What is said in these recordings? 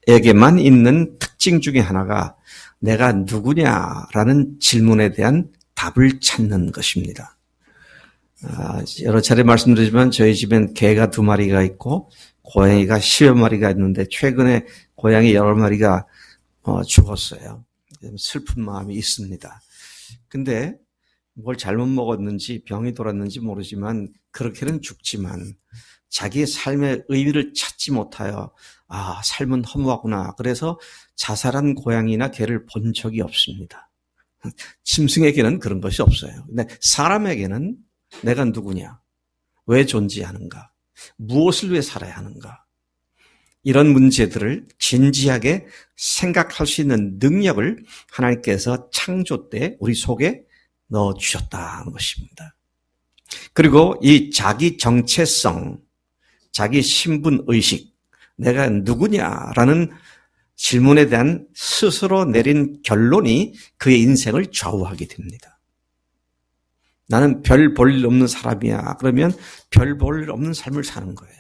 사람에게만 있는 특징 중에 하나가 내가 누구냐라는 질문에 대한 답을 찾는 것입니다. 여러 차례 말씀드리지만 저희 집엔 개가 2마리가 있고 고양이가 10여 마리가 있는데 최근에 고양이 여러 마리가 죽었어요. 슬픈 마음이 있습니다. 근데 뭘 잘못 먹었는지 병이 돌았는지 모르지만 그렇게는 죽지만 자기의 삶의 의미를 찾지 못하여 삶은 허무하구나. 그래서 자살한 고양이나 개를 본 적이 없습니다. 짐승에게는 그런 것이 없어요. 근데 사람에게는 내가 누구냐? 왜 존재하는가? 무엇을 위해 살아야 하는가? 이런 문제들을 진지하게 생각할 수 있는 능력을 하나님께서 창조 때 우리 속에 넣어주셨다는 것입니다. 그리고 이 자기 정체성, 자기 신분의식, 내가 누구냐라는 질문에 대한 스스로 내린 결론이 그의 인생을 좌우하게 됩니다. 나는 별 볼 일 없는 사람이야. 그러면 별 볼 일 없는 삶을 사는 거예요.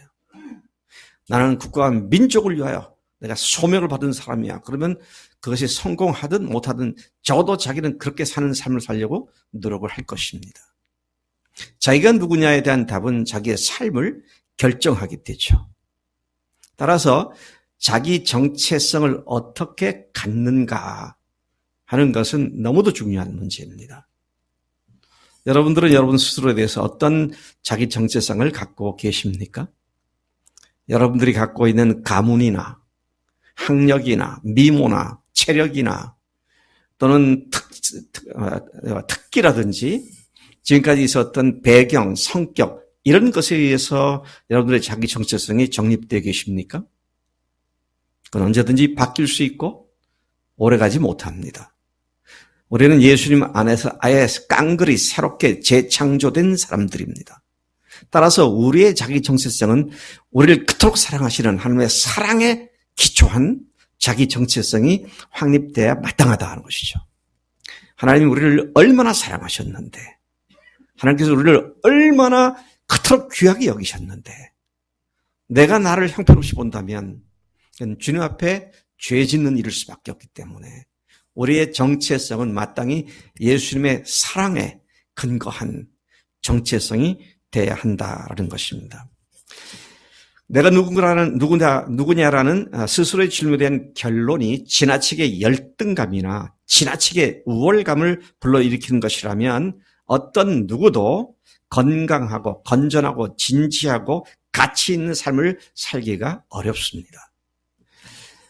나는 국가와 민족을 위하여 내가 소명을 받은 사람이야. 그러면 그것이 성공하든 못하든 적어도 자기는 그렇게 사는 삶을 살려고 노력을 할 것입니다. 자기가 누구냐에 대한 답은 자기의 삶을 결정하게 되죠. 따라서 자기 정체성을 어떻게 갖는가 하는 것은 너무도 중요한 문제입니다. 여러분들은 여러분 스스로에 대해서 어떤 자기 정체성을 갖고 계십니까? 여러분들이 갖고 있는 가문이나 학력이나 미모나 체력이나 또는 특기라든지 지금까지 있었던 배경, 성격 이런 것에 의해서 여러분들의 자기 정체성이 정립되어 계십니까? 그건 언제든지 바뀔 수 있고 오래가지 못합니다. 우리는 예수님 안에서 아예 깡그리 새롭게 재창조된 사람들입니다. 따라서 우리의 자기 정체성은 우리를 그토록 사랑하시는 하나님의 사랑에 기초한 자기 정체성이 확립돼야 마땅하다는 것이죠. 하나님이 우리를 얼마나 사랑하셨는데, 하나님께서 우리를 얼마나 그토록 귀하게 여기셨는데, 내가 나를 형편없이 본다면 주님 앞에 죄 짓는 일일 수밖에 없기 때문에 우리의 정체성은 마땅히 예수님의 사랑에 근거한 정체성이 돼야 한다는 것입니다. 내가 누구냐라는 스스로의 질문에 대한 결론이 지나치게 열등감이나 지나치게 우월감을 불러일으키는 것이라면 어떤 누구도 건강하고 건전하고 진지하고 가치 있는 삶을 살기가 어렵습니다.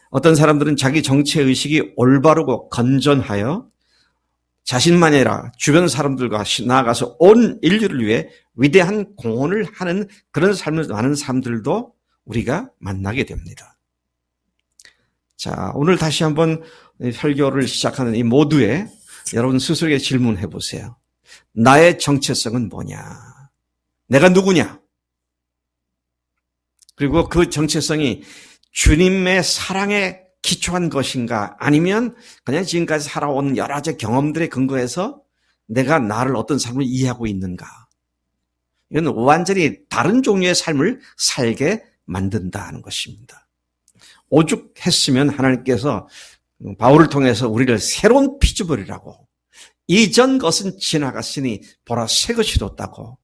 어떤 사람들은 자기 정체의식이 올바르고 건전하여 자신만이 아니라 주변 사람들과 나아가서 온 인류를 위해 위대한 공헌을 하는 그런 삶을 많은 사람들도 우리가 만나게 됩니다. 자, 오늘 다시 한번 설교를 시작하는 이 모두에 여러분 스스로에게 질문해 보세요. 나의 정체성은 뭐냐? 내가 누구냐? 그리고 그 정체성이 주님의 사랑에 기초한 것인가? 아니면 그냥 지금까지 살아온 여러 가지 경험들에 근거해서 내가 나를 어떤 삶을 이해하고 있는가? 이건 완전히 다른 종류의 삶을 살게 만든다는 것입니다. 오죽했으면 하나님께서 바울을 통해서 우리를 새로운 피조물이라고, 이전 것은 지나갔으니 보라 새 것이 돋다고,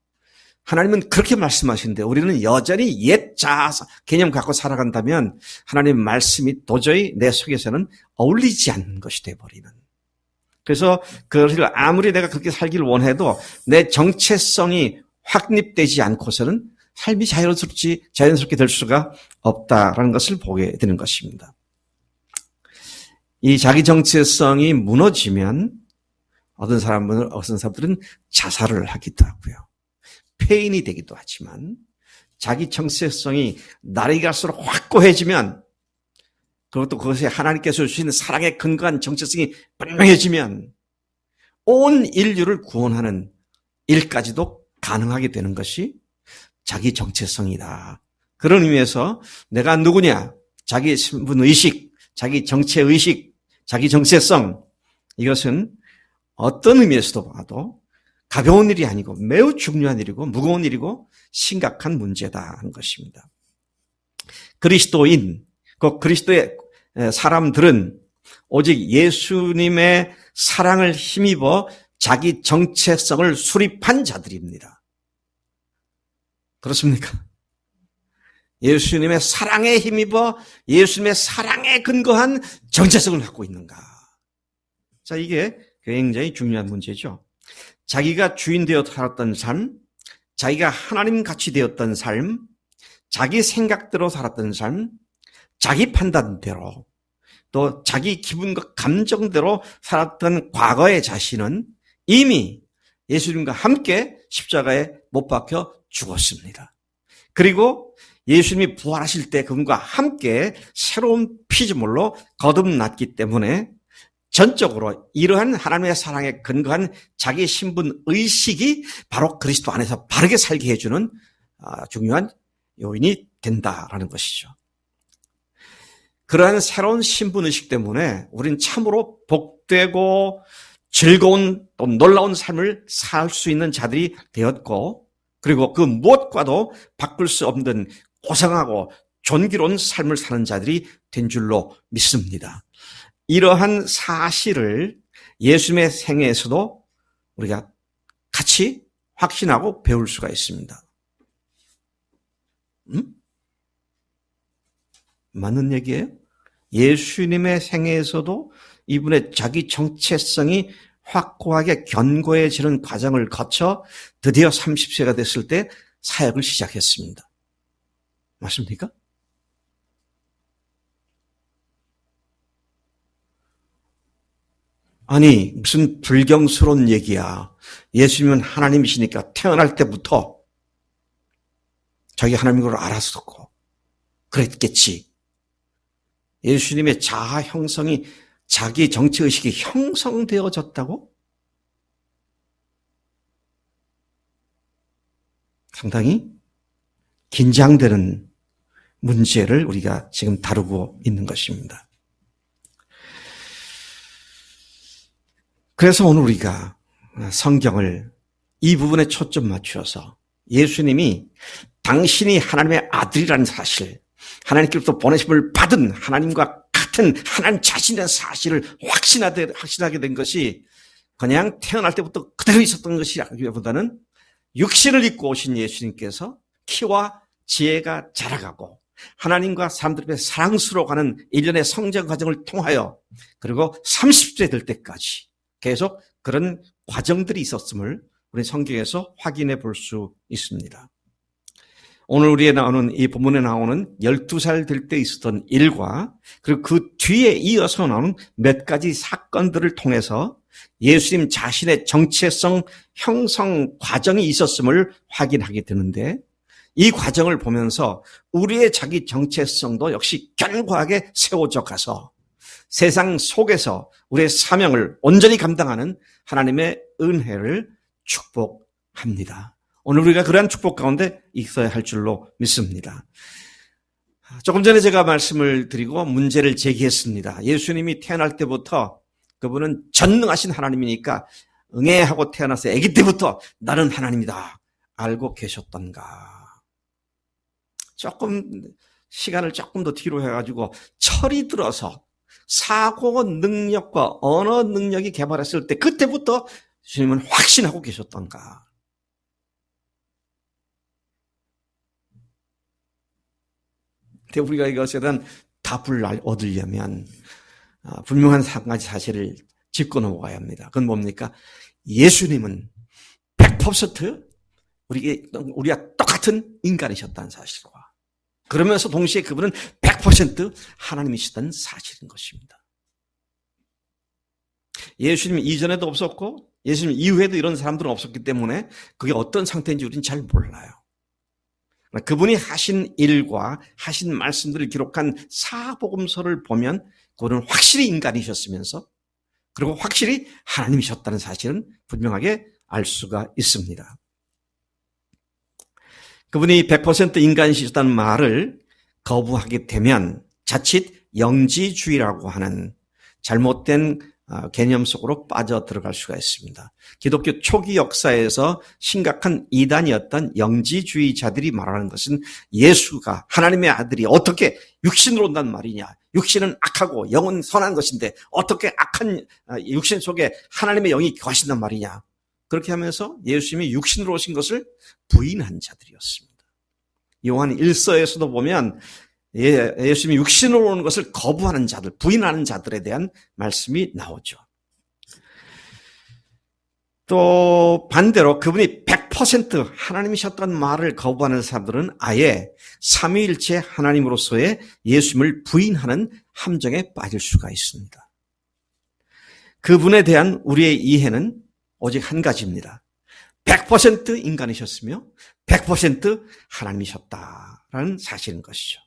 하나님은 그렇게 말씀하시는데 우리는 여전히 옛 자아 개념 갖고 살아간다면 하나님의 말씀이 도저히 내 속에서는 어울리지 않는 것이 되어버리는. 그래서 그것을 아무리 내가 그렇게 살기를 원해도 내 정체성이 확립되지 않고서는 삶이 자연스럽게 될 수가 없다라는 것을 보게 되는 것입니다. 이 자기 정체성이 무너지면 어떤 사람들은 자살을 하기도 하고요. 폐인이 되기도 하지만 자기 정체성이 날이 갈수록 확고해지면, 그것도 그것에 하나님께서 주시는 사랑에 근거한 정체성이 분명해지면 온 인류를 구원하는 일까지도 가능하게 되는 것이 자기 정체성이다. 그런 의미에서 내가 누구냐, 자기 신분의식, 자기 정체의식, 자기 정체성, 이것은 어떤 의미에서도 봐도 가벼운 일이 아니고 매우 중요한 일이고 무거운 일이고 심각한 문제다 하는 것입니다. 그리스도인, 그 그리스도의 사람들은 오직 예수님의 사랑을 힘입어 자기 정체성을 수립한 자들입니다. 그렇습니까? 예수님의 사랑에 힘입어 예수님의 사랑에 근거한 정체성을 갖고 있는가? 자, 이게 굉장히 중요한 문제죠. 자기가 주인 되어 살았던 삶, 자기가 하나님 같이 되었던 삶, 자기 생각대로 살았던 삶, 자기 판단대로, 또 자기 기분과 감정대로 살았던 과거의 자신은 이미 예수님과 함께 십자가에 못 박혀 죽었습니다. 그리고 예수님이 부활하실 때 그분과 함께 새로운 피조물로 거듭났기 때문에 전적으로 이러한 하나님의 사랑에 근거한 자기 신분 의식이 바로 그리스도 안에서 바르게 살게 해주는 중요한 요인이 된다라는 것이죠. 그러한 새로운 신분 의식 때문에 우리는 참으로 복되고 즐거운 또 놀라운 삶을 살 수 있는 자들이 되었고, 그리고 그 무엇과도 바꿀 수 없는 고상하고 존귀로운 삶을 사는 자들이 된 줄로 믿습니다. 이러한 사실을 예수님의 생애에서도 우리가 같이 확신하고 배울 수가 있습니다. 맞는 얘기예요? 예수님의 생애에서도 이분의 자기 정체성이 확고하게 견고해지는 과정을 거쳐 드디어 30세가 됐을 때 사역을 시작했습니다. 맞습니까? 아니, 무슨 불경스러운 얘기야. 예수님은 하나님이시니까 태어날 때부터 자기 하나님인 걸 알았었고 그랬겠지. 예수님의 자아 형성이, 자기 정체의식이 형성되어졌다고? 상당히 긴장되는 문제를 우리가 지금 다루고 있는 것입니다. 그래서 오늘 우리가 성경을 이 부분에 초점 맞추어서 예수님이 당신이 하나님의 아들이라는 사실, 하나님께로부터 보내심을 받은 하나님과 같은 하나님 자신의 사실을 확신하게 된 것이 그냥 태어날 때부터 그대로 있었던 것이라기보다는 육신을 입고 오신 예수님께서 키와 지혜가 자라가고 하나님과 사람들 앞에 사랑스러워가는 일련의 성장 과정을 통하여 그리고 30세 될 때까지 계속 그런 과정들이 있었음을 우리 성경에서 확인해 볼 수 있습니다. 오늘 우리에 나오는 이 본문에 나오는 12살 될 때 있었던 일과 그리고 그 뒤에 이어서 나오는 몇 가지 사건들을 통해서 예수님 자신의 정체성 형성 과정이 있었음을 확인하게 되는데, 이 과정을 보면서 우리의 자기 정체성도 역시 견고하게 세워져 가서 세상 속에서 우리의 사명을 온전히 감당하는 하나님의 은혜를 축복합니다. 오늘 우리가 그러한 축복 가운데 있어야 할 줄로 믿습니다. 조금 전에 제가 말씀을 드리고 문제를 제기했습니다. 예수님이 태어날 때부터 그분은 전능하신 하나님이니까 응애하고 태어나서 아기 때부터 나는 하나님이다 알고 계셨던가. 조금 시간을 조금 더 뒤로 해가지고 철이 들어서 사고 능력과 언어 능력이 개발했을 때 그때부터 주님은 확신하고 계셨던가. 근데 우리가 이것에 대한 답을 얻으려면 분명한 한 가지 사실을 짚고 넘어가야 합니다. 그건 뭡니까? 예수님은 100% 우리가 똑같은 인간이셨다는 사실과 그러면서 동시에 그분은 100% 하나님이시다는 사실인 것입니다. 예수님 이전에도 없었고 예수님 이후에도 이런 사람들은 없었기 때문에 그게 어떤 상태인지 우리는 잘 몰라요. 그분이 하신 일과 하신 말씀들을 기록한 사복음서를 보면 그분은 확실히 인간이셨으면서 그리고 확실히 하나님이셨다는 사실은 분명하게 알 수가 있습니다. 그분이 100% 인간이셨다는 말을 거부하게 되면 자칫 영지주의라고 하는 잘못된 개념 속으로 빠져들어갈 수가 있습니다. 기독교 초기 역사에서 심각한 이단이었던 영지주의자들이 말하는 것은 예수가 하나님의 아들이 어떻게 육신으로 온단 말이냐. 육신은 악하고 영은 선한 것인데 어떻게 악한 육신 속에 하나님의 영이 거하신단 말이냐. 그렇게 하면서 예수님이 육신으로 오신 것을 부인한 자들이었습니다. 요한 1서에서도 보면 예수님이 육신으로 오는 것을 거부하는 자들, 부인하는 자들에 대한 말씀이 나오죠. 또 반대로 그분이 100% 하나님이셨다는 말을 거부하는 사람들은 아예 삼위일체 하나님으로서의 예수님을 부인하는 함정에 빠질 수가 있습니다. 그분에 대한 우리의 이해는 오직 한 가지입니다. 100% 인간이셨으며 100% 하나님이셨다라는 사실인 것이죠.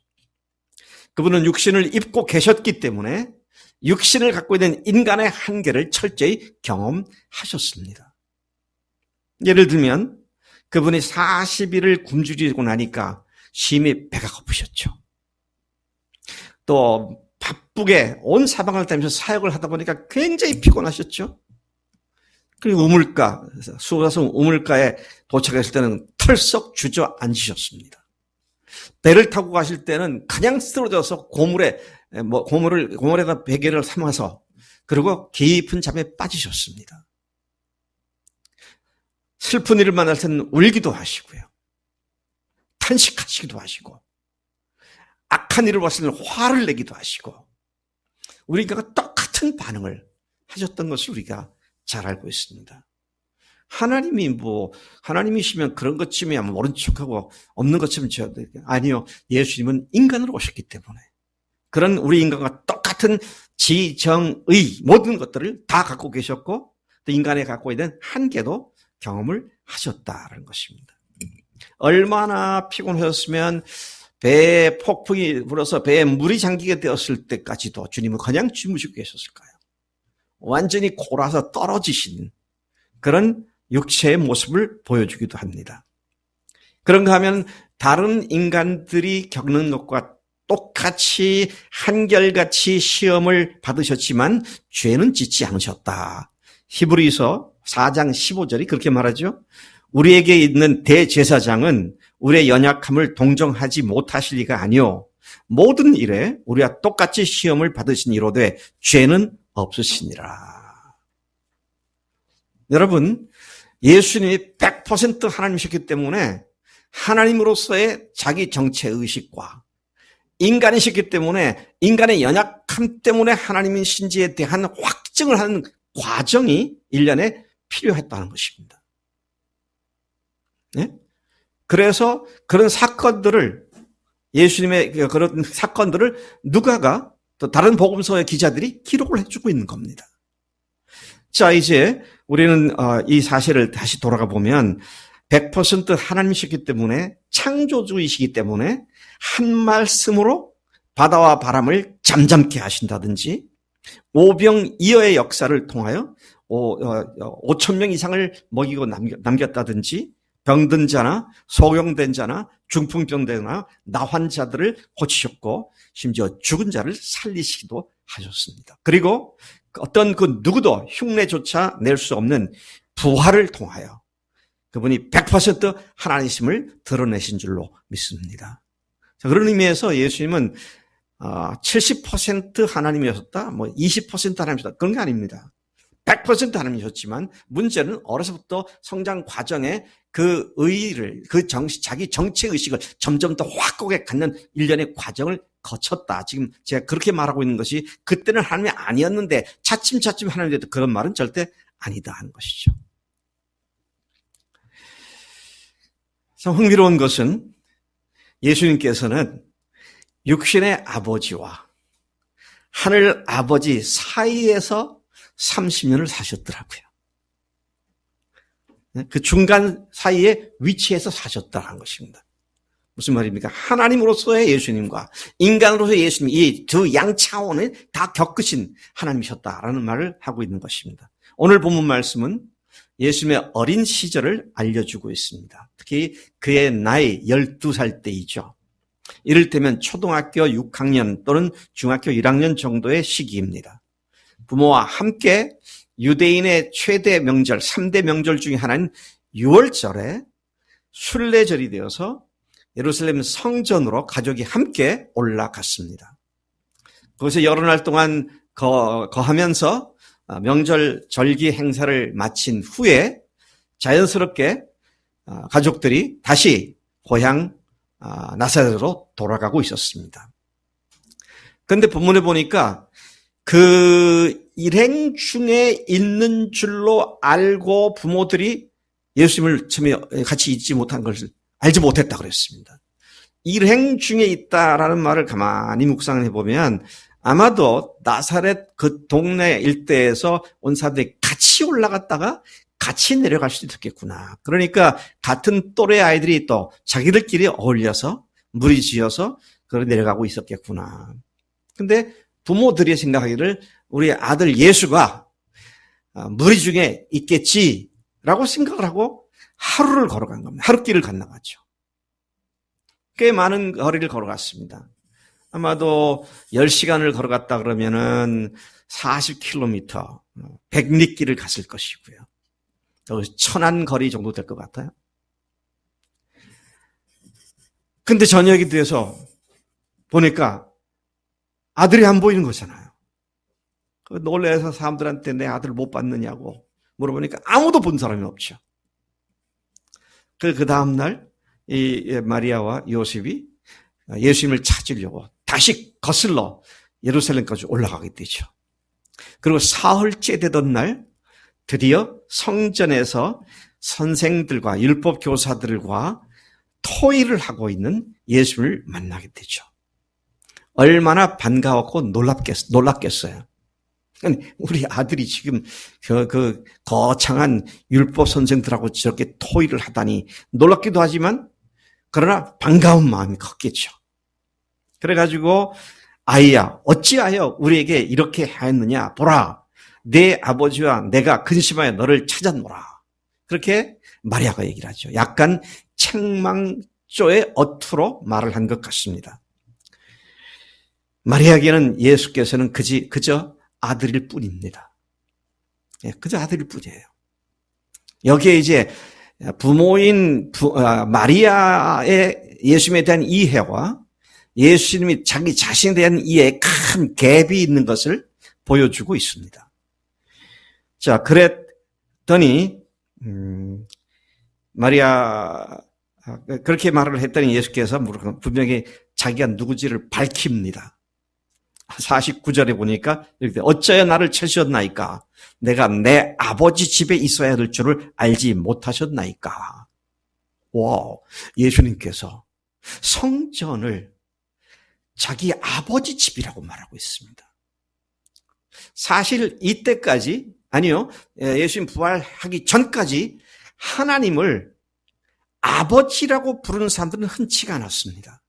그분은 육신을 입고 계셨기 때문에 육신을 갖고 있는 인간의 한계를 철저히 경험하셨습니다. 예를 들면 그분이 40일을 굶주리고 나니까 심히 배가 고프셨죠. 또 바쁘게 온 사방을 다니면서 사역을 하다 보니까 굉장히 피곤하셨죠. 그리고 수호사성 우물가에 도착했을 때는 털썩 주저앉으셨습니다. 배를 타고 가실 때는 그냥 쓰러져서 고물에다 베개를 삼아서 그리고 깊은 잠에 빠지셨습니다. 슬픈 일을 만날 때는 울기도 하시고요. 탄식하시기도 하시고 악한 일을 봤을 때는 화를 내기도 하시고 우리가 똑같은 반응을 하셨던 것을 우리가 잘 알고 있습니다. 하나님이시면 그런 것쯤이야 모른 척하고 없는 것쯤 지어야 돼. 아니요. 예수님은 인간으로 오셨기 때문에 그런 우리 인간과 똑같은 지정의 모든 것들을 다 갖고 계셨고 또 인간이 갖고 있는 한계도 경험을 하셨다는 것입니다. 얼마나 피곤하셨으면 배에 폭풍이 불어서 배에 물이 잠기게 되었을 때까지도 주님은 그냥 주무시고 계셨을까요? 완전히 골아서 떨어지신 그런 육체의 모습을 보여주기도 합니다. 그런가 하면 다른 인간들이 겪는 것과 똑같이 한결같이 시험을 받으셨지만 죄는 짓지 않으셨다. 히브리서 4장 15절이 그렇게 말하죠. 우리에게 있는 대제사장은 우리의 연약함을 동정하지 못하실 리가 아니요 모든 일에 우리와 똑같이 시험을 받으신 이로되 죄는 없으시니라. 여러분, 예수님이 100% 하나님이셨기 때문에 하나님으로서의 자기 정체의식과 인간이셨기 때문에 인간의 연약함 때문에 하나님이신지에 대한 확증을 하는 과정이 1년에 필요했다는 것입니다. 네? 그래서 그런 사건들을 예수님의 그런 사건들을 누가가 또 다른 복음서의 기자들이 기록을 해주고 있는 겁니다. 자, 이제 우리는 이 사실을 다시 돌아가 보면 100% 하나님이시기 때문에 창조주이시기 때문에 한 말씀으로 바다와 바람을 잠잠케 하신다든지 오병이어의 역사를 통하여 5,000명 이상을 먹이고 남겼다든지 병든 자나 소경된 자나 중풍병된 자나 나환자들을 고치셨고 심지어 죽은 자를 살리시기도 하셨습니다. 그리고 어떤 그 누구도 흉내조차 낼 수 없는 부활을 통하여 그분이 100% 하나님이심을 드러내신 줄로 믿습니다. 자, 그런 의미에서 예수님은 70% 하나님이셨다, 20% 하나님이셨다 그런 게 아닙니다. 100% 하나님이셨지만 문제는 어려서부터 성장 과정에 그 의의를, 자기 정체의식을 점점 더 확고하게 갖는 일련의 과정을 거쳤다. 지금 제가 그렇게 말하고 있는 것이 그때는 하나님이 아니었는데 차츰차츰 하나님이 됐다. 그런 말은 절대 아니다 하는 것이죠. 참 흥미로운 것은 예수님께서는 육신의 아버지와 하늘 아버지 사이에서 30년을 사셨더라고요. 그 중간 사이에 위치해서 사셨다는 것입니다. 무슨 말입니까? 하나님으로서의 예수님과 인간으로서의 예수님, 이 두 양 차원을 다 겪으신 하나님이셨다라는 말을 하고 있는 것입니다. 오늘 본문 말씀은 예수님의 어린 시절을 알려주고 있습니다. 특히 그의 나이 12살 때이죠. 이를테면 초등학교 6학년 또는 중학교 1학년 정도의 시기입니다. 부모와 함께 유대인의 최대 명절, 3대 명절 중에 하나인 6월절에 순례절이 되어서 예루살렘 성전으로 가족이 함께 올라갔습니다. 거기서 여러 날 동안 거하면서 명절 절기 행사를 마친 후에 자연스럽게 가족들이 다시 고향 나사렛으로 돌아가고 있었습니다. 그런데 본문에 보니까 그 일행 중에 있는 줄로 알고 부모들이 예수님을 처음에 같이 있지 못한 것을 알지 못했다 그랬습니다. 일행 중에 있다라는 말을 가만히 묵상해 보면 아마도 나사렛 그 동네 일대에서 온 사람들이 같이 올라갔다가 같이 내려갈 수도 있겠구나. 그러니까 같은 또래 아이들이 또 자기들끼리 어울려서 무리 지어서 그걸 내려가고 있었겠구나. 근데 부모들이 생각하기를 우리 아들 예수가 무리 중에 있겠지라고 생각을 하고 하루를 걸어간 겁니다. 하루길을 건너갔죠. 꽤 많은 거리를 걸어갔습니다. 아마도 10시간을 걸어갔다 그러면은 40km, 100리길을 갔을 것이고요. 천안 거리 정도 될 것 같아요. 근데 저녁이 돼서 보니까 아들이 안 보이는 거잖아요. 놀라서 사람들한테 내 아들 못 봤느냐고 물어보니까 아무도 본 사람이 없죠. 그 다음날 이 마리아와 요셉이 예수님을 찾으려고 다시 거슬러 예루살렘까지 올라가게 되죠. 그리고 사흘째 되던 날 드디어 성전에서 선생들과 율법 교사들과 토의를 하고 있는 예수를 만나게 되죠. 얼마나 반가웠고 놀랍겠어요. 우리 아들이 지금 그 거창한 율법 선생들하고 저렇게 토의를 하다니 놀랍기도 하지만 그러나 반가운 마음이 컸겠죠. 그래가지고 아이야 어찌하여 우리에게 이렇게 하였느냐 보라 내 아버지와 내가 근심하여 너를 찾았노라. 그렇게 마리아가 얘기를 하죠. 약간 책망조의 어투로 말을 한 것 같습니다. 마리아에게는 예수께서는 그저 아들일 뿐입니다. 그저 아들일 뿐이에요. 여기에 이제 부모인 마리아의 예수님에 대한 이해와 예수님이 자기 자신에 대한 이해에 큰 갭이 있는 것을 보여주고 있습니다. 자, 그랬더니 마리아 그렇게 말을 했더니 예수께서 분명히 자기가 누구지를 밝힙니다. 49절에 보니까 이렇게 어찌하여 나를 찾으셨나이까? 내가 내 아버지 집에 있어야 될 줄을 알지 못하셨나이까? 와, 예수님께서 성전을 자기 아버지 집이라고 말하고 있습니다. 사실 이때까지 아니요, 예수님 부활하기 전까지 하나님을 아버지라고 부르는 사람들은 흔치가 않았습니다.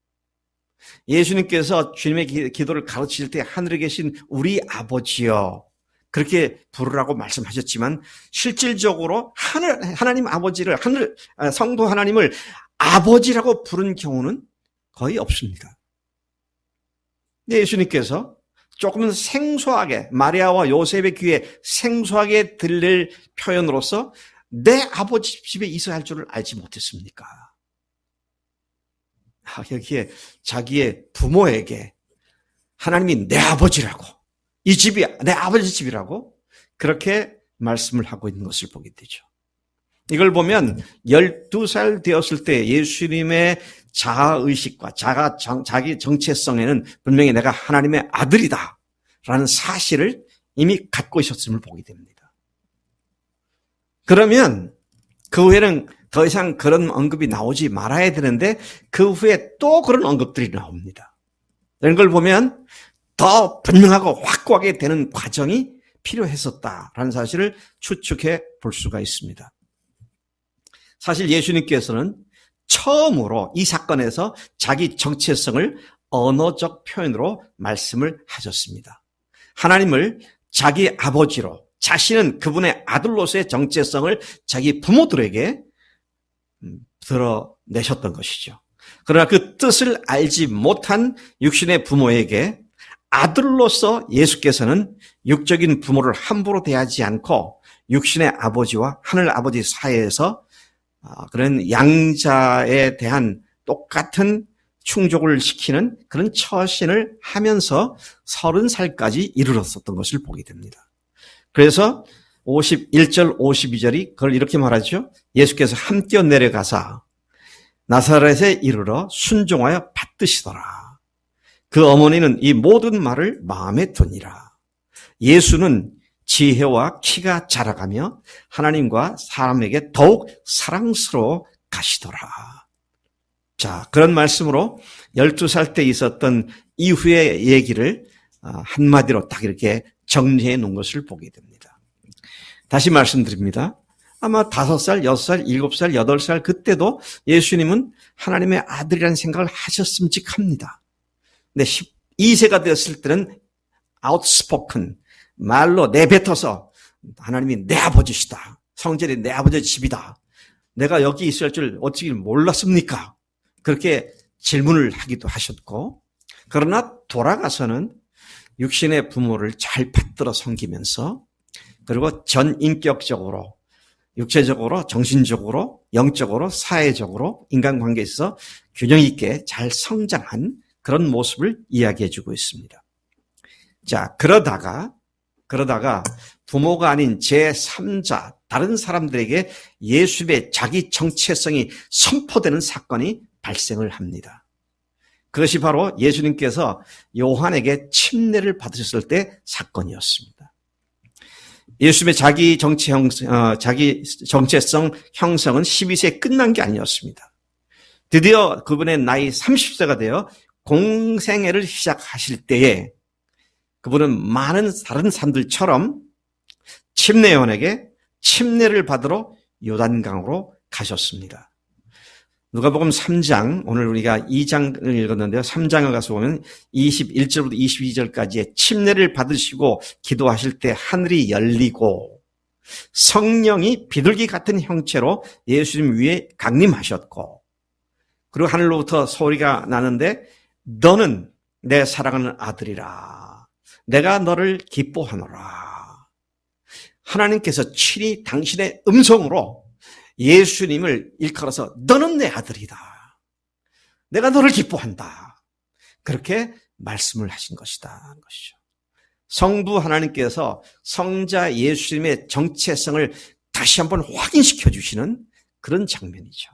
예수님께서 주님의 기도를 가르칠 때 하늘에 계신 우리 아버지여 그렇게 부르라고 말씀하셨지만 실질적으로 하나님 아버지를 성도 하나님을 아버지라고 부른 경우는 거의 없습니다. 근데 예수님께서 조금 생소하게 마리아와 요셉의 귀에 생소하게 들릴 표현으로서 내 아버지 집에 있어야 할 줄을 알지 못했습니까? 여기에 자기의 부모에게 하나님이 내 아버지라고 이 집이 내 아버지 집이라고 그렇게 말씀을 하고 있는 것을 보게 되죠. 이걸 보면 12살 되었을 때 예수님의 자아의식과 자기 정체성에는 분명히 내가 하나님의 아들이다 라는 사실을 이미 갖고 있었음을 보게 됩니다. 그러면 그 후에는 더 이상 그런 언급이 나오지 말아야 되는데 그 후에 또 그런 언급들이 나옵니다. 이런 걸 보면 더 분명하고 확고하게 되는 과정이 필요했었다라는 사실을 추측해 볼 수가 있습니다. 사실 예수님께서는 처음으로 이 사건에서 자기 정체성을 언어적 표현으로 말씀을 하셨습니다. 하나님을 자기 아버지로 자신은 그분의 아들로서의 정체성을 자기 부모들에게 드러내셨던 것이죠. 그러나 그 뜻을 알지 못한 육신의 부모에게 아들로서 예수께서는 육적인 부모를 함부로 대하지 않고 육신의 아버지와 하늘 아버지 사이에서 그런 양자에 대한 똑같은 충족을 시키는 그런 처신을 하면서 30살까지 이르렀었던 것을 보게 됩니다. 그래서 51절, 52절이 그걸 이렇게 말하죠. 예수께서 함께 내려가사 나사렛에 이르러 순종하여 받드시더라. 그 어머니는 이 모든 말을 마음에 두니라. 예수는 지혜와 키가 자라가며 하나님과 사람에게 더욱 사랑스러워 가시더라. 자, 그런 말씀으로 12살 때 있었던 이후의 얘기를 한마디로 딱 이렇게 정리해 놓은 것을 보게 됩니다. 다시 말씀드립니다. 아마 5살, 6살, 7살, 8살 그때도 예수님은 하나님의 아들이라는 생각을 하셨음직합니다. 근데 12세가 되었을 때는 outspoken, 말로 내뱉어서 하나님이 내 아버지시다. 성전이 내 아버지의 집이다. 내가 여기 있을 줄 어떻게 몰랐습니까? 그렇게 질문을 하기도 하셨고, 그러나 돌아가서는 육신의 부모를 잘 받들어 섬기면서, 그리고 전인격적으로, 육체적으로, 정신적으로, 영적으로, 사회적으로, 인간관계에 있어서 균형 있게 잘 성장한 그런 모습을 이야기해 주고 있습니다. 자, 그러다가 부모가 아닌 제3자, 다른 사람들에게 예수님의 자기 정체성이 선포되는 사건이 발생을 합니다. 그것이 바로 예수님께서 요한에게 침례를 받으셨을 때 사건이었습니다. 예수님의 자기 정체성 형성은 12세에 끝난 게 아니었습니다. 드디어 그분의 나이 30세가 되어 공생애를 시작하실 때에 그분은 많은 다른 사람들처럼 침례요한에게 침례를 받으러 요단강으로 가셨습니다. 누가복음 3장, 오늘 우리가 2장을 읽었는데요. 3장을 가서 보면 21절부터 22절까지의 침례를 받으시고 기도하실 때 하늘이 열리고 성령이 비둘기 같은 형체로 예수님 위에 강림하셨고, 그리고 하늘로부터 소리가 나는데 너는 내 사랑하는 아들이라. 내가 너를 기뻐하노라. 하나님께서 친히 당신의 음성으로 예수님을 일컬어서 너는 내 아들이다. 내가 너를 기뻐한다. 그렇게 말씀을 하신 것이다 하는 것이죠. 성부 하나님께서 성자 예수님의 정체성을 다시 한번 확인시켜 주시는 그런 장면이죠.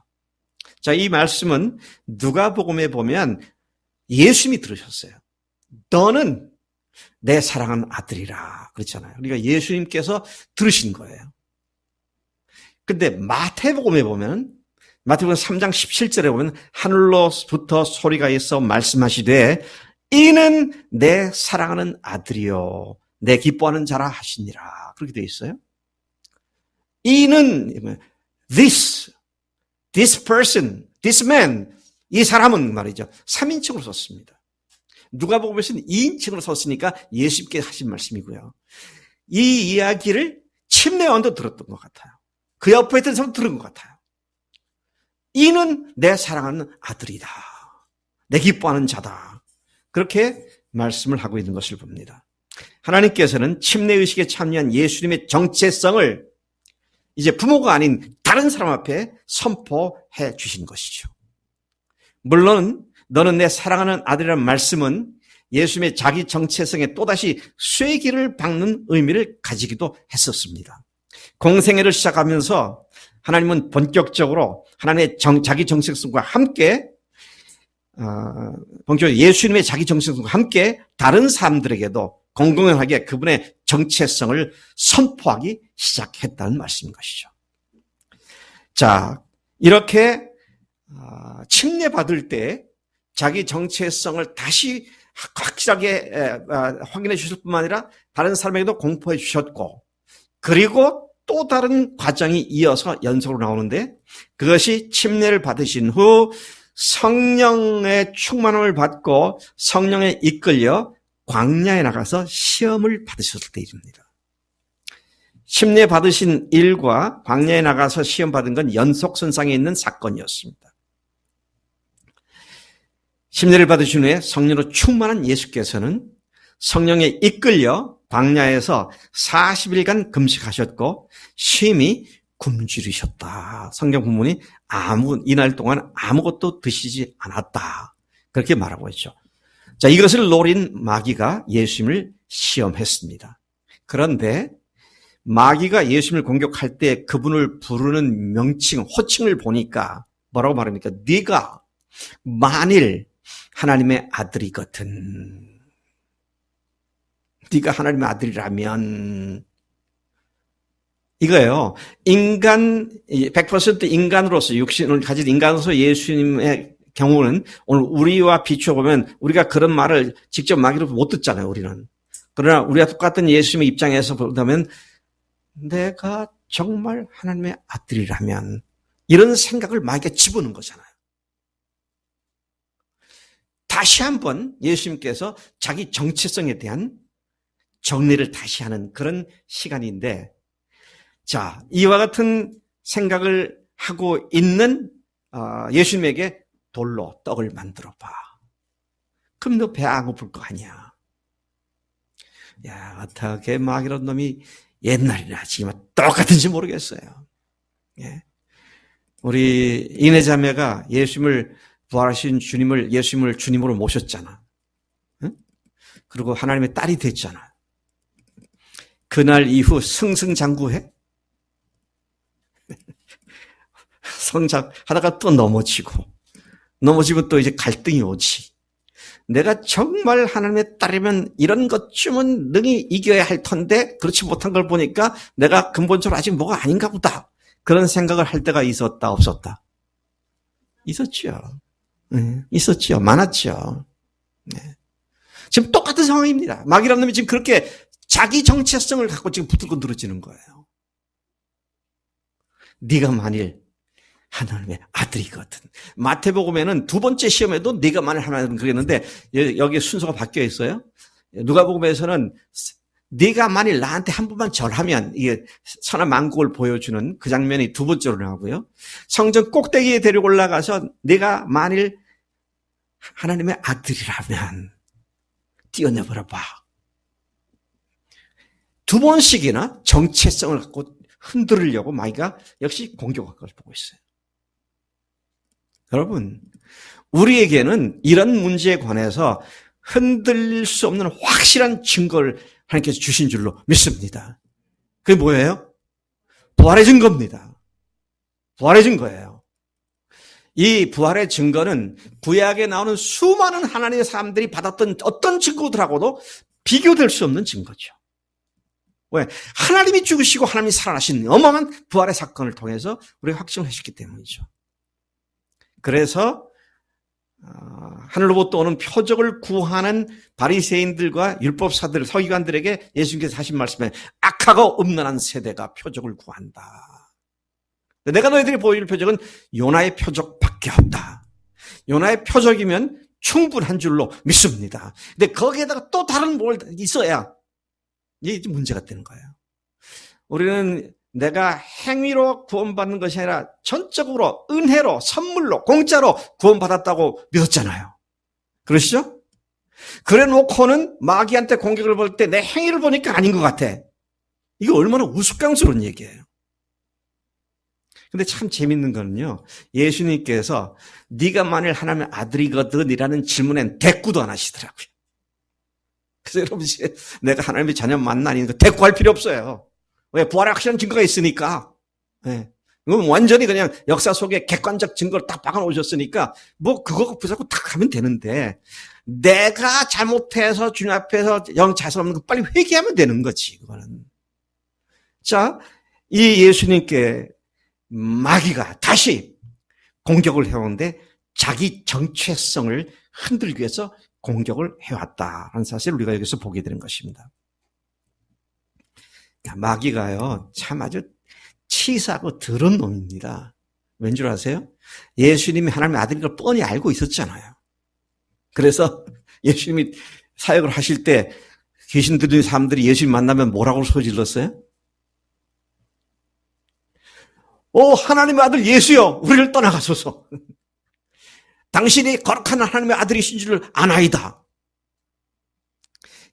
자, 이 말씀은 누가복음에 보면 예수님이 들으셨어요. 너는 내 사랑하는 아들이라 그렇잖아요. 그러니까 예수님께서 들으신 거예요. 근데 마태복음에 보면, 마태복음 3장 17절에 보면 하늘로부터 소리가 있어 말씀하시되 이는 내 사랑하는 아들이요 내 기뻐하는 자라 하시니라. 그렇게 되어 있어요. 이는 this person, this man, 이 사람은 말이죠. 3인칭으로 썼습니다. 누가복음에서는 2인칭으로 썼으니까 예수님께 하신 말씀이고요. 이 이야기를 침례요한도 들었던 것 같아요. 그 옆에 있던 사람도 들은 것 같아요. 이는 내 사랑하는 아들이다. 내 기뻐하는 자다. 그렇게 말씀을 하고 있는 것을 봅니다. 하나님께서는 침례의식에 참여한 예수님의 정체성을 이제 부모가 아닌 다른 사람 앞에 선포해 주신 것이죠. 물론 너는 내 사랑하는 아들이라는 말씀은 예수님의 자기 정체성에 또다시 쐐기를 박는 의미를 가지기도 했었습니다. 공생애를 시작하면서 하나님은 본격적으로 하나님의 자기 정체성과 함께 본격적으로 예수님의 자기 정체성과 함께 다른 사람들에게도 공공연하게 그분의 정체성을 선포하기 시작했다는 말씀인 것이죠. 자, 이렇게 침례받을 때 자기 정체성을 다시 확실하게 확인해 주실 뿐만 아니라 다른 사람에게도 공포해 주셨고, 그리고 또 다른 과정이 이어서 연속으로 나오는데 그것이 침례를 받으신 후 성령의 충만함을 받고 성령에 이끌려 광야에 나가서 시험을 받으셨을 때 일입니다. 침례 받으신 일과 광야에 나가서 시험 받은 건 연속선상에 있는 사건이었습니다. 침례를 받으신 후에 성령으로 충만한 예수께서는 성령에 이끌려 광야에서 40일간 금식하셨고 심히 굶주리셨다. 성경 본문이 이날 동안 아무것도 드시지 않았다. 그렇게 말하고 있죠. 자, 이것을 노린 마귀가 예수님을 시험했습니다. 그런데 마귀가 예수님을 공격할 때 그분을 부르는 명칭, 호칭을 보니까 뭐라고 말합니까? 네가 만일 하나님의 아들이거든. 네가 하나님의 아들이라면 이거예요. 100% 인간으로서 육신을 가진 인간으로서 예수님의 경우는 오늘 우리와 비춰보면 우리가 그런 말을 직접 마귀로 못 듣잖아요, 우리는. 그러나 우리가 똑같은 예수님의 입장에서 보면 내가 정말 하나님의 아들이라면 이런 생각을 마귀가 집어넣은 거잖아요. 다시 한번 예수님께서 자기 정체성에 대한 정리를 다시 하는 그런 시간인데, 자, 이와 같은 생각을 하고 있는 예수님에게 돌로 떡을 만들어 봐. 그럼 너 배 안 고플 거 아니야. 야, 어떻게 마귀란 놈이 옛날이나 지금 똑같은지 모르겠어요. 예. 우리 이내자매가 예수님을 부활하신 주님을 예수님을 주님으로 모셨잖아. 응? 그리고 하나님의 딸이 됐잖아. 그날 이후 승승장구해? 성장하다가 또 넘어지고 또 이제 갈등이 오지. 내가 정말 하나님의 딸이면 이런 것쯤은 능히 이겨야 할 텐데 그렇지 못한 걸 보니까 내가 근본적으로 아직 뭐가 아닌가 보다. 그런 생각을 할 때가 있었다 없었다? 있었죠. 네, 있었죠. 많았죠. 네. 지금 똑같은 상황입니다. 마귀라는 놈이 지금 그렇게 자기 정체성을 갖고 지금 붙들고 늘어지는 거예요. 네가 만일 하나님의 아들이거든. 마태복음에는 두 번째 시험에도 네가 만일 하나님 그랬는데 여기 순서가 바뀌어 있어요. 누가복음에서는 네가 만일 나한테 한 번만 절하면 이게 선한 만국을 보여주는 그 장면이 두 번째로 나오고요. 성전 꼭대기에 데리고 올라가서 네가 만일 하나님의 아들이라면 뛰어내버려 봐. 두 번씩이나 정체성을 갖고 흔들으려고 마귀가 역시 공격할 걸 보고 있어요. 여러분, 우리에게는 이런 문제에 관해서 흔들릴 수 없는 확실한 증거를 하나님께서 주신 줄로 믿습니다. 그게 뭐예요? 부활의 증거입니다. 부활의 증거예요. 이 부활의 증거는 구약에 나오는 수많은 하나님의 사람들이 받았던 어떤 증거들하고도 비교될 수 없는 증거죠. 왜? 하나님이 죽으시고 하나님이 살아나신 어마어마한 부활의 사건을 통해서 우리가 확증을 하셨기 때문이죠. 그래서 하늘로부터 오는 표적을 구하는 바리새인들과 율법사들, 서기관들에게 예수님께서 하신 말씀에 악하고 음란한 세대가 표적을 구한다. 내가 너희들이 보여줄 표적은 요나의 표적밖에 없다. 요나의 표적이면 충분한 줄로 믿습니다. 근데 거기에다가 또 다른 뭘 있어야 이게 문제가 되는 거예요. 우리는 내가 행위로 구원받는 것이 아니라 전적으로 은혜로 선물로 공짜로 구원받았다고 믿었잖아요. 그러시죠? 그래 놓고는 마귀한테 공격을 볼 때 내 행위를 보니까 아닌 것 같아. 이거 얼마나 우스꽝스러운 얘기예요. 근데 참 재밌는 거는요. 예수님께서 네가 만일 하나님의 아들이거든 이라는 질문엔 대꾸도 안 하시더라고요. 그래서 여러분 내가 하나님의 자녀 맞나 아닌 거 대꾸할 필요 없어요. 왜? 부활의 확실한 증거가 있으니까. 네. 이건 완전히 그냥 역사 속에 객관적 증거를 딱 박아놓으셨으니까 뭐 그거 붙잡고 딱 하면 되는데 내가 잘못해서 주님 앞에서 영 자신 없는 거 빨리 회개하면 되는 거지. 그거는. 자, 이 예수님께 마귀가 다시 공격을 해오는데 자기 정체성을 흔들기 위해서 공격을 해왔다라는 사실을 우리가 여기서 보게 되는 것입니다. 마귀가요, 참 아주 치사하고 더러운 놈입니다. 왠 줄 아세요? 예수님이 하나님의 아들인 걸 뻔히 알고 있었잖아요. 그래서 예수님이 사역을 하실 때 귀신 들린 사람들이 예수님 만나면 뭐라고 소질렀어요? 오, 하나님의 아들 예수여, 우리를 떠나가소서. 당신이 거룩한 하나님의 아들이신 줄 아나이다.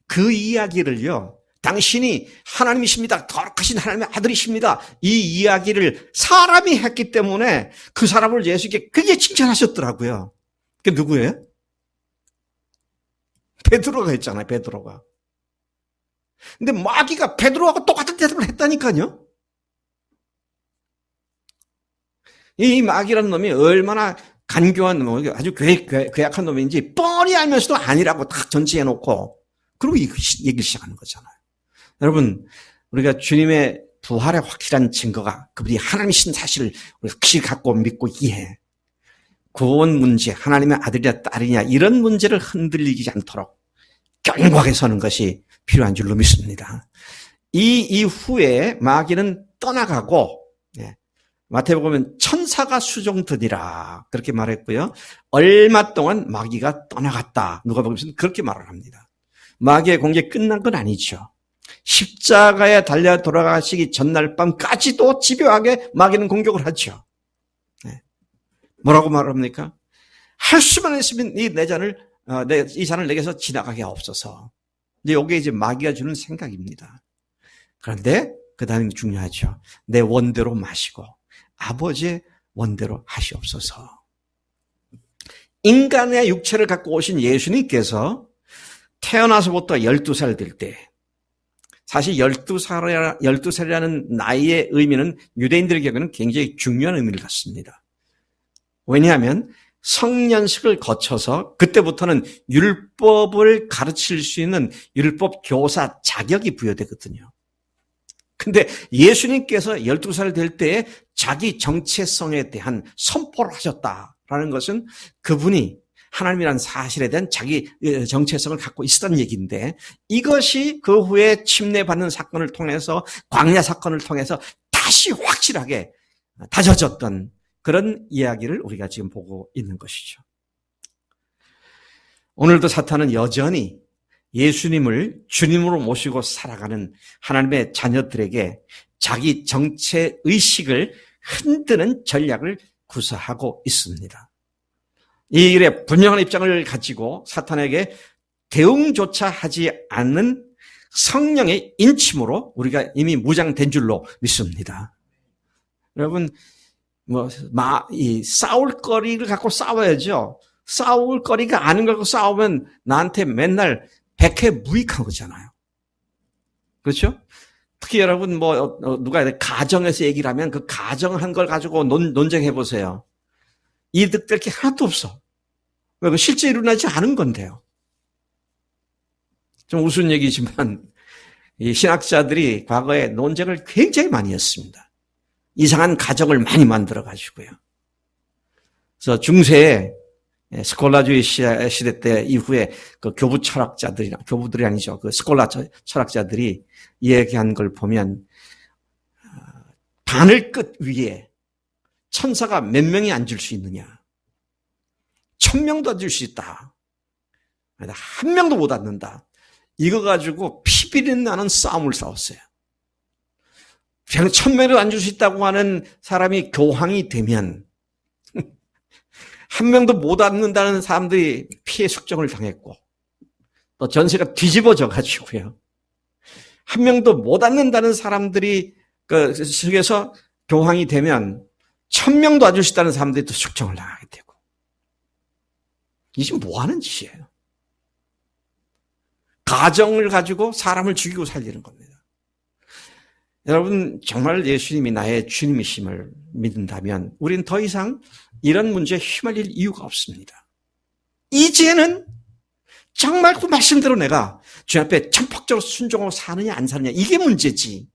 그 이야기를요, 당신이 하나님이십니다. 거룩하신 하나님의 아들이십니다. 이 이야기를 사람이 했기 때문에 그 사람을 예수께 그게 칭찬하셨더라고요. 그게 누구예요? 베드로가 했잖아요, 베드로가. 근데 마귀가 베드로하고 똑같은 대답을 했다니까요. 이 마귀라는 놈이 얼마나 간교한 놈, 아주 괴악한 놈인지 뻔히 알면서도 아니라고 딱 전치해놓고 그리고 이 얘기를 시작하는 거잖아요. 여러분, 우리가 주님의 부활의 확실한 증거가 그분이 하나님이신 사실을 우리가 확실히 갖고 믿고 이해해. 구원 문제, 하나님의 아들이냐 딸이냐 이런 문제를 흔들리지 않도록 견고하게 서는 것이 필요한 줄로 믿습니다. 이 이후에 마귀는 떠나가고 마태복음은 천사가 수종드니라 그렇게 말했고요. 얼마 동안 마귀가 떠나갔다. 누가복음에서는 그렇게 말을 합니다. 마귀의 공격이 끝난 건 아니죠. 십자가에 달려 돌아가시기 전날 밤까지도 집요하게 마귀는 공격을 하죠. 뭐라고 말합니까? 할 수만 있으면 이 잔을 내게서 지나가게 하옵소서. 이제 이게 이제 마귀가 주는 생각입니다. 그런데 그 다음에 중요하죠. 내 원대로 마시고 아버지의 원대로 하시옵소서. 인간의 육체를 갖고 오신 예수님께서 태어나서부터 12살 될 때, 사실 12살이라는 나이의 의미는 유대인들에게는 굉장히 중요한 의미를 갖습니다. 왜냐하면 성년식을 거쳐서 그때부터는 율법을 가르칠 수 있는 율법 교사 자격이 부여되거든요. 근데 예수님께서 12살 될 때에 자기 정체성에 대한 선포를 하셨다라는 것은 그분이 하나님이라는 사실에 대한 자기 정체성을 갖고 있었다는 얘기인데, 이것이 그 후에 침례받는 사건을 통해서, 광야 사건을 통해서 다시 확실하게 다져졌던 그런 이야기를 우리가 지금 보고 있는 것이죠. 오늘도 사탄은 여전히 예수님을 주님으로 모시고 살아가는 하나님의 자녀들에게 자기 정체 의식을 흔드는 전략을 구사하고 있습니다. 이 일에 분명한 입장을 가지고 사탄에게 대응조차 하지 않는 성령의 인침으로 우리가 이미 무장된 줄로 믿습니다. 여러분, 싸울 거리를 갖고 싸워야죠. 싸울 거리가 아닌 걸 갖고 싸우면 나한테 맨날 백해무익한 거잖아요. 그렇죠? 특히 여러분, 누가 가정에서 얘기를 하면 그 가정한 걸 가지고 논쟁해 보세요. 이득될 게 하나도 없어. 왜? 실제 일어나지 않은 건데요. 좀 우스운 얘기지만, 이 신학자들이 과거에 논쟁을 굉장히 많이 했습니다. 이상한 가정을 많이 만들어가지고요. 그래서 중세에 스콜라주의 시대 때 이후에 그 교부들이 아니죠. 그 스콜라 철학자들이 이야기한 걸 보면, 바늘 끝 위에 천사가 몇 명이 앉을 수 있느냐? 1000명도 앉을 수 있다. 한 명도 못 앉는다. 이거 가지고 피비린 나는 싸움을 싸웠어요. 그냥 1000명도 앉을 수 있다고 하는 사람이 교황이 되면 한 명도 못 앉는다는 사람들이 피해 숙정을 당했고, 또 전세가 뒤집어져 가지고요. 한 명도 못 앉는다는 사람들이 그 속에서 교황이 되면 1000명도 앉을 수 있다는 사람들이 또 숙정을 당하게 되고. 이게 지금 뭐 하는 짓이에요? 가정을 가지고 사람을 죽이고 살리는 겁니다. 여러분, 정말 예수님이 나의 주님이심을 믿는다면 우리는 더 이상 이런 문제에 휘말릴 이유가 없습니다. 이제는 정말 그 말씀대로 내가 주님 앞에 전폭적으로 순종하고 사느냐 안 사느냐 이게 문제지.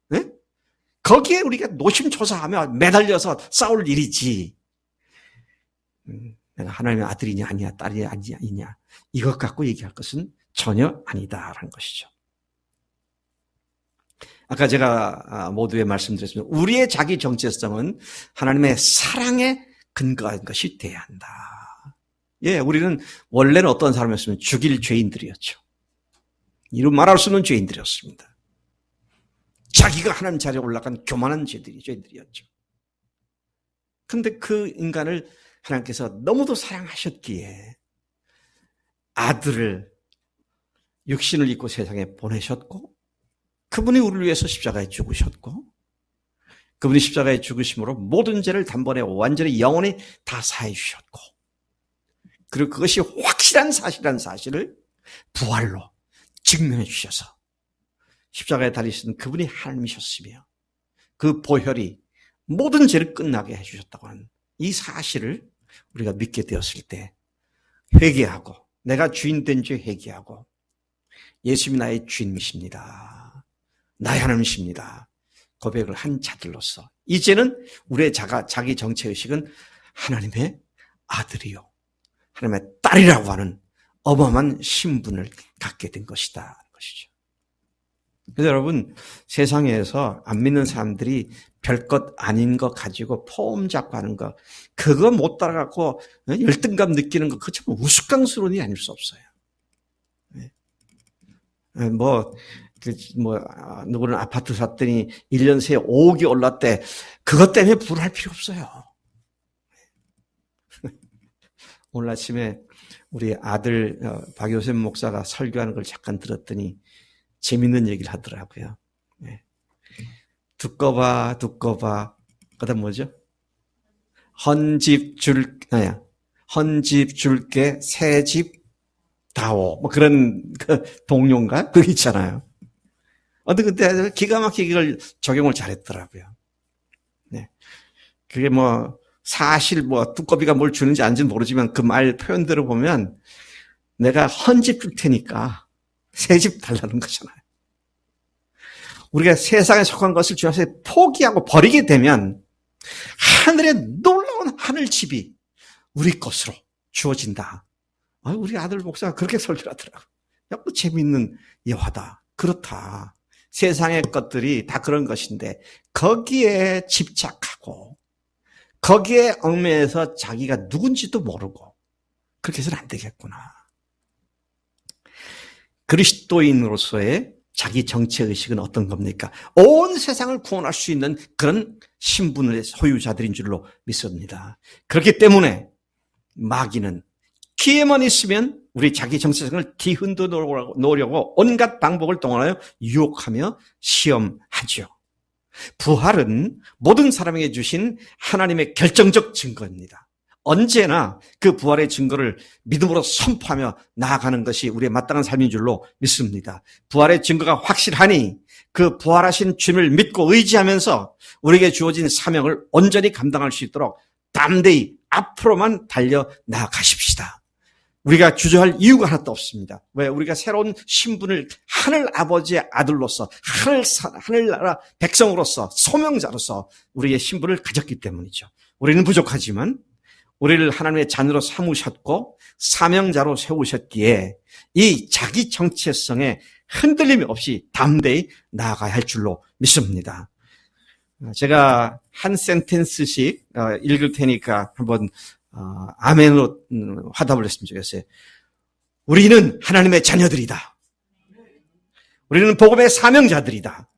네? 거기에 우리가 노심초사하며 매달려서 싸울 일이지. 내가 하나님의 아들이냐 아니냐 딸이냐 아니냐 이것 갖고 얘기할 것은 전혀 아니다라는 것이죠. 아까 제가 모두에 말씀드렸습니다. 우리의 자기 정체성은 하나님의 사랑에 근거한 것이 돼야 한다. 예, 우리는 원래는 어떤 사람이었으면 죽일 죄인들이었죠. 이루 말할 수 없는 죄인들이었습니다. 자기가 하나님 자리에 올라간 교만한 죄인들이었죠. 그런데 그 인간을 하나님께서 너무도 사랑하셨기에 아들을 육신을 입고 세상에 보내셨고 그분이 우리를 위해서 십자가에 죽으셨고 그분이 십자가에 죽으심으로 모든 죄를 단번에 완전히 영원히 다 사해 주셨고 그리고 그것이 확실한 사실이라는 사실을 부활로 증명해 주셔서 십자가에 달리신 그분이 하나님이셨으며 그 보혈이 모든 죄를 끝나게 해주셨다고 하는 이 사실을 우리가 믿게 되었을 때 회개하고 내가 주인 된 죄 회개하고 예수님이 나의 주인이십니다. 나의 하나님이십니다. 고백을 한 자들로서 이제는 우리의 자기 정체의식은 하나님의 아들이요 하나님의 딸이라고 하는 어마어마한 신분을 갖게 된 것이다. 것이죠. 그래서 여러분 세상에서 안 믿는 사람들이 별것 아닌 거 가지고 폼 잡고 하는 거 그거 못 따라가고 열등감 느끼는 거 그거 참 우스꽝스러운 일이 아닐 수 없어요. 누구는 아파트 샀더니 1년 새에 5억이 올랐대. 그것 때문에 불할 필요 없어요. 오늘 아침에 우리 아들 박효셉 목사가 설교하는 걸 잠깐 들었더니 재밌는 얘기를 하더라고요. 두꺼 봐. 그다음 뭐죠? 헌집 줄게 새 집 다오. 뭐 그런 그 동료인가? 그거 있잖아요. 그때 기가 막히게 이걸 적용을 잘했더라고요. 네. 그게 사실 두꺼비가 뭘 주는지 아닌지는 모르지만 그 말 표현대로 보면 내가 헌집 줄 테니까 새 집 달라는 거잖아요. 우리가 세상에 속한 것을 주 앞에 포기하고 버리게 되면 하늘의 놀라운 하늘집이 우리 것으로 주어진다. 우리 아들 목사가 그렇게 설교를 하더라고요. 또 재미있는 예화다. 그렇다. 세상의 것들이 다 그런 것인데 거기에 집착하고 거기에 얽매여서 자기가 누군지도 모르고 그렇게 해서는 안 되겠구나. 그리스도인으로서의 자기 정체의식은 어떤 겁니까? 온 세상을 구원할 수 있는 그런 신분의 소유자들인 줄로 믿습니다. 그렇기 때문에 마귀는 기회만 있으면 우리 자기 정체성을 뒤흔들어 놓으려고 온갖 방법을 동원하여 유혹하며 시험하죠. 부활은 모든 사람에게 주신 하나님의 결정적 증거입니다. 언제나 그 부활의 증거를 믿음으로 선포하며 나아가는 것이 우리의 마땅한 삶인 줄로 믿습니다. 부활의 증거가 확실하니 그 부활하신 주님을 믿고 의지하면서 우리에게 주어진 사명을 온전히 감당할 수 있도록 담대히 앞으로만 달려 나아가십시다. 우리가 주저할 이유가 하나도 없습니다. 왜? 우리가 새로운 신분을 하늘 아버지의 아들로서 하늘나라 백성으로서 소명자로서 우리의 신분을 가졌기 때문이죠. 우리는 부족하지만 우리를 하나님의 자녀로 삼으셨고 사명자로 세우셨기에 이 자기 정체성에 흔들림이 없이 담대히 나아가야 할 줄로 믿습니다. 제가 한 센텐스씩 읽을 테니까 한번 아멘으로 화답을 했으면 좋겠어요. 우리는 하나님의 자녀들이다. 우리는 복음의 사명자들이다.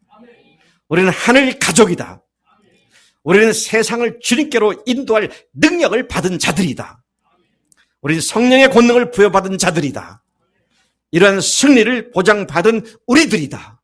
우리는 하늘 가족이다. 우리는 세상을 주님께로 인도할 능력을 받은 자들이다. 우리는 성령의 권능을 부여받은 자들이다. 이러한 승리를 보장받은 우리들이다.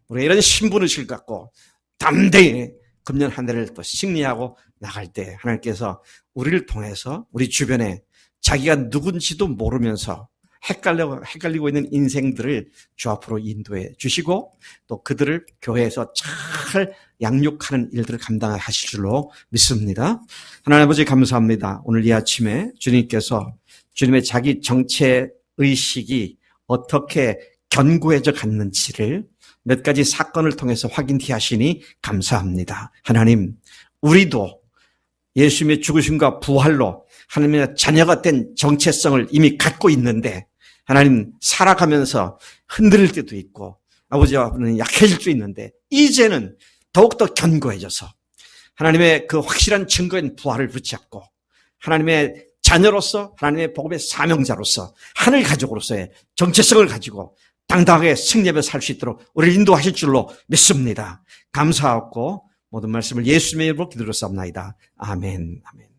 우리가 이런 신분의식을 갖고 담대히 금년 한 해를 또 승리하고 나갈 때 하나님께서 우리를 통해서 우리 주변에 자기가 누군지도 모르면서 헷갈리고 있는 인생들을 주 앞으로 인도해 주시고 또 그들을 교회에서 잘 양육하는 일들을 감당하실 줄로 믿습니다. 하나님 아버지 감사합니다. 오늘 이 아침에 주님께서 주님의 자기 정체 의식이 어떻게 견고해져 갔는지를 몇 가지 사건을 통해서 확인케 하시니 감사합니다. 하나님, 우리도 예수님의 죽으심과 부활로 하나님의 자녀가 된 정체성을 이미 갖고 있는데 하나님 살아가면서 흔들릴 때도 있고 아버지 앞에는 약해질 수 있는데 이제는 더욱더 견고해져서 하나님의 그 확실한 증거인 부활을 붙잡고 하나님의 자녀로서 하나님의 복음의 사명자로서 하늘 가족으로서의 정체성을 가지고 당당하게 승리하며 살 수 있도록 우리를 인도하실 줄로 믿습니다. 감사하고 모든 말씀을 예수님의 이름으로 기도드렸사옵나이다. 아멘. 아멘.